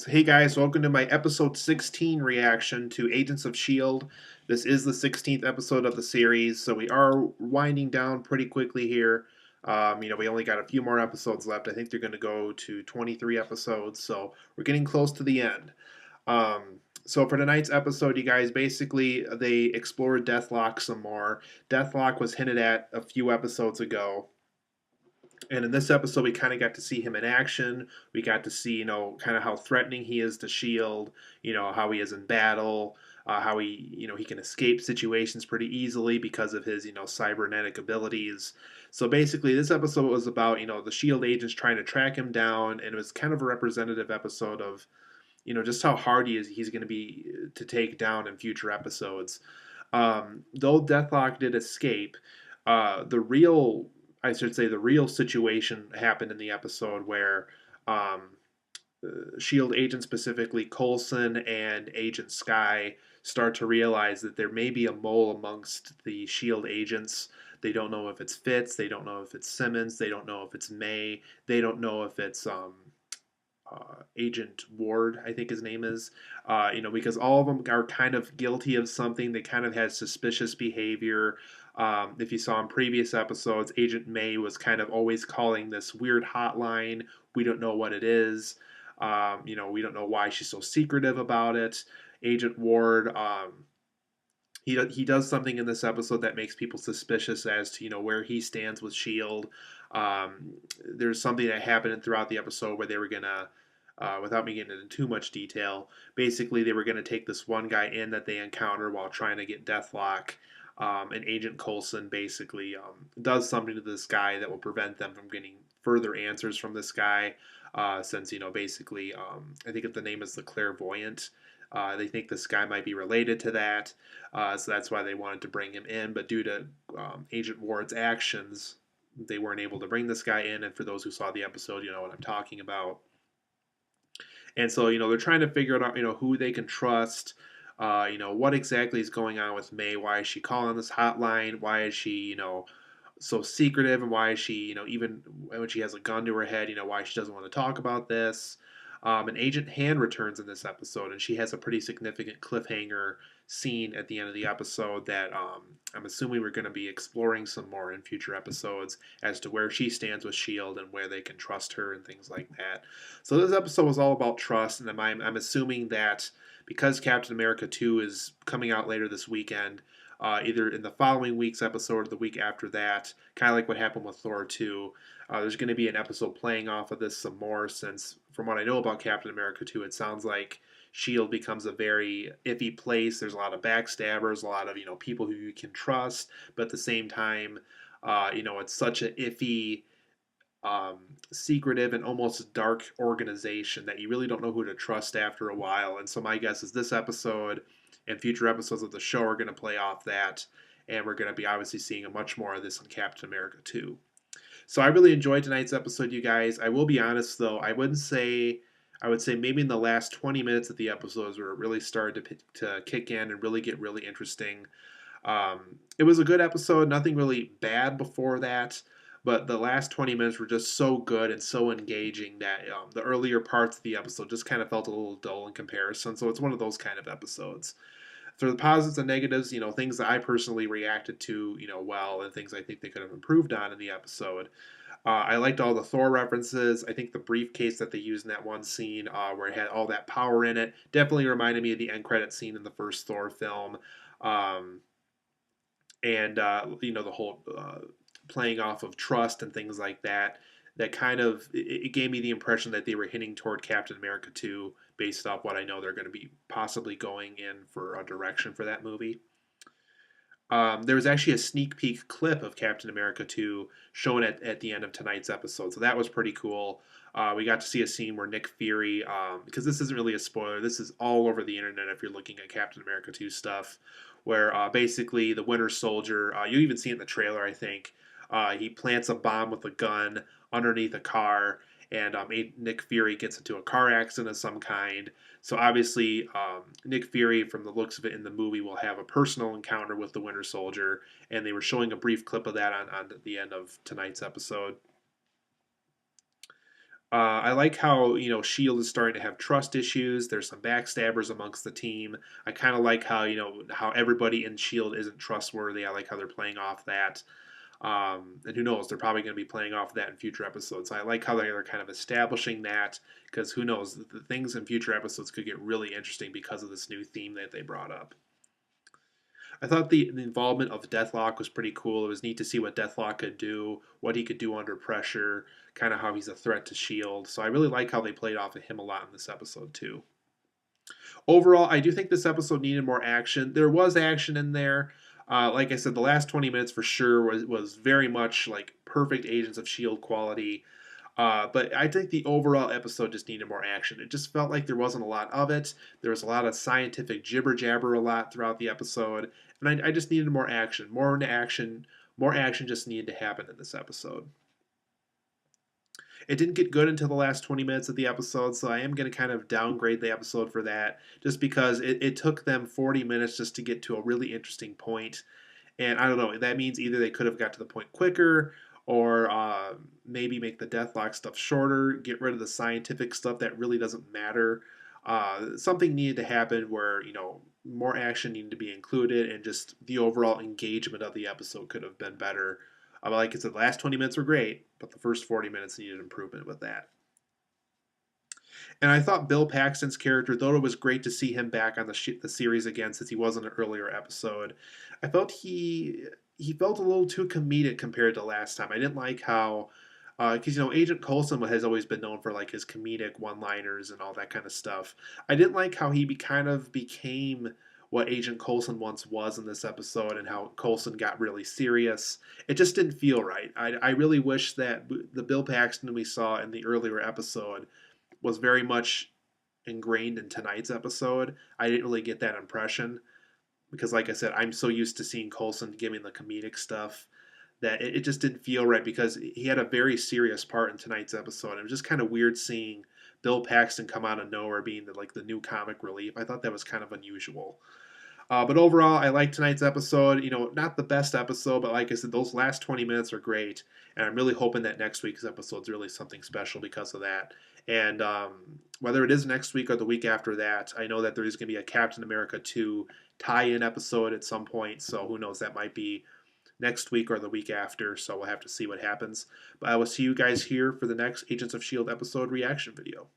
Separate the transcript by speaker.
Speaker 1: So, hey guys, welcome to my episode 16 reaction to Agents of S.H.I.E.L.D. This is the 16th episode of the series, so we are winding down pretty quickly here. We only got a few more episodes left. I think they're going to go to 23 episodes, so we're getting close to the end. So for tonight's episode, you guys, basically they explored Deathlok some more. Deathlok was hinted at a few episodes ago. And in this episode, we kind of got to see him in action. We got to see, kind of how threatening he is to Shield. How he is in battle. How he can escape situations pretty easily because of his, cybernetic abilities. So basically, this episode was about, the Shield agents trying to track him down, and it was kind of a representative episode of, just how hard he's going to be to take down in future episodes. Though Deathlok did escape, the real, I should say, the real situation happened in the episode where um, Shield agent, specifically Coulson and Agent Sky, start to realize that there may be a mole amongst the Shield agents. They don't know if it's Fitz. They don't know if it's Simmons. They don't know if it's May. They don't know if it's Agent Ward, I think his name is, because all of them are kind of guilty of something. They kind of had suspicious behavior. If you saw in previous episodes, Agent May was kind of always calling this weird hotline. We don't know what it is. We don't know why she's so secretive about it. Agent Ward, he does something in this episode that makes people suspicious as to where he stands with Shield. There's something that happened throughout the episode where they were gonna, without me getting into too much detail, basically they were gonna take this one guy in that they encounter while trying to get Deathlok. And Agent Coulson basically does something to this guy that will prevent them from getting further answers from this guy. Since basically, I think the name is the Clairvoyant. They think this guy might be related to that, so that's why they wanted to bring him in. But due to Agent Ward's actions, they weren't able to bring this guy in. And for those who saw the episode, you know what I'm talking about. And so, they're trying to figure out, who they can trust. What exactly is going on with May? Why is she calling this hotline? Why is she, so secretive? And why is she, even when she has a gun to her head, why she doesn't want to talk about this? And Agent Han returns in this episode, and she has a pretty significant cliffhanger scene at the end of the episode that I'm assuming we're going to be exploring some more in future episodes as to where she stands with S.H.I.E.L.D. and where they can trust her and things like that. So this episode was all about trust, and I'm assuming that because Captain America 2 is coming out later this weekend, either in the following week's episode or the week after that, kind of like what happened with Thor 2. There's going to be an episode playing off of this some more, since from what I know about Captain America 2, it sounds like Shield becomes a very iffy place. There's a lot of backstabbers, a lot of people who you can trust, but at the same time, it's such an iffy, secretive, and almost dark organization that you really don't know who to trust after a while. And so my guess is this episode and future episodes of the show are going to play off that, and we're going to be obviously seeing a much more of this in Captain America 2. So I really enjoyed tonight's episode, you guys. I will be honest though, I would say maybe in the last 20 minutes of the episodes where it really started to kick in and really get really interesting. It was a good episode, nothing really bad before that, but the last 20 minutes were just so good and so engaging that the earlier parts of the episode just kind of felt a little dull in comparison. So it's one of those kind of episodes. For the positives and negatives, things that I personally reacted to, well, and things I think they could have improved on in the episode. I liked all the Thor references. I think the briefcase that they used in that one scene, where it had all that power in it, definitely reminded me of the end credit scene in the first Thor film. Um, and the whole playing off of trust and things like that. That kind of it gave me the impression that they were hinting toward Captain America 2, based off what I know they're going to be possibly going in for a direction for that movie. There was actually a sneak peek clip of Captain America 2 shown at the end of tonight's episode, so that was pretty cool. We got to see a scene where Nick Fury, because this isn't really a spoiler, this is all over the internet if you're looking at Captain America 2 stuff, where basically the Winter Soldier, you even see it in the trailer, I think, he plants a bomb with a gun underneath a car, and Nick Fury gets into a car accident of some kind. So obviously, Nick Fury, from the looks of it in the movie, will have a personal encounter with the Winter Soldier, and they were showing a brief clip of that on the end of tonight's episode. I like how Shield is starting to have trust issues. There's some backstabbers amongst the team. I kind of like how how everybody in Shield isn't trustworthy. I like how they're playing off that. And who knows? They're probably going to be playing off that in future episodes. I like how they're kind of establishing that because who knows? The things in future episodes could get really interesting because of this new theme that they brought up. I thought the involvement of Deathlok was pretty cool. It was neat to see what Deathlok could do, what he could do under pressure, kind of how he's a threat to Shield. So I really like how they played off of him a lot in this episode too. Overall, I do think this episode needed more action. There was action in there. Like I said, the last 20 minutes for sure was very much like perfect Agents of Shield quality. But I think the overall episode just needed more action. It just felt like there wasn't a lot of it. There was a lot of scientific jibber jabber a lot throughout the episode, and I just needed more action. More action. More action just needed to happen in this episode. It didn't get good until the last 20 minutes of the episode, so I am going to kind of downgrade the episode for that, just because it took them 40 minutes just to get to a really interesting point. And I don't know, that means either they could have got to the point quicker, or maybe make the Deathlok stuff shorter, get rid of the scientific stuff that really doesn't matter. Something needed to happen where, more action needed to be included, and just the overall engagement of the episode could have been better. Like I said, the last 20 minutes were great, but the first 40 minutes needed improvement with that. And I thought Bill Paxton's character, though it was great to see him back on the series again since he was in an earlier episode, I felt he felt a little too comedic compared to last time. I didn't like how, because Agent Coulson has always been known for like his comedic one-liners and all that kind of stuff. I didn't like how he kind of became what Agent Coulson once was in this episode, and how Coulson got really serious. It just didn't feel right. I really wish that the Bill Paxton we saw in the earlier episode was very much ingrained in tonight's episode. I didn't really get that impression because, like I said, I'm so used to seeing Coulson giving the comedic stuff that it just didn't feel right because he had a very serious part in tonight's episode. It was just kind of weird seeing Bill Paxton come out of nowhere being the new comic relief. I thought that was kind of unusual. But overall, I like tonight's episode. Not the best episode, but like I said, those last 20 minutes are great. And I'm really hoping that next week's episode is really something special because of that. And whether it is next week or the week after that, I know that there is going to be a Captain America 2 tie in episode at some point. So who knows? That might be next week or the week after. So we'll have to see what happens. But I will see you guys here for the next Agents of S.H.I.E.L.D. episode reaction video.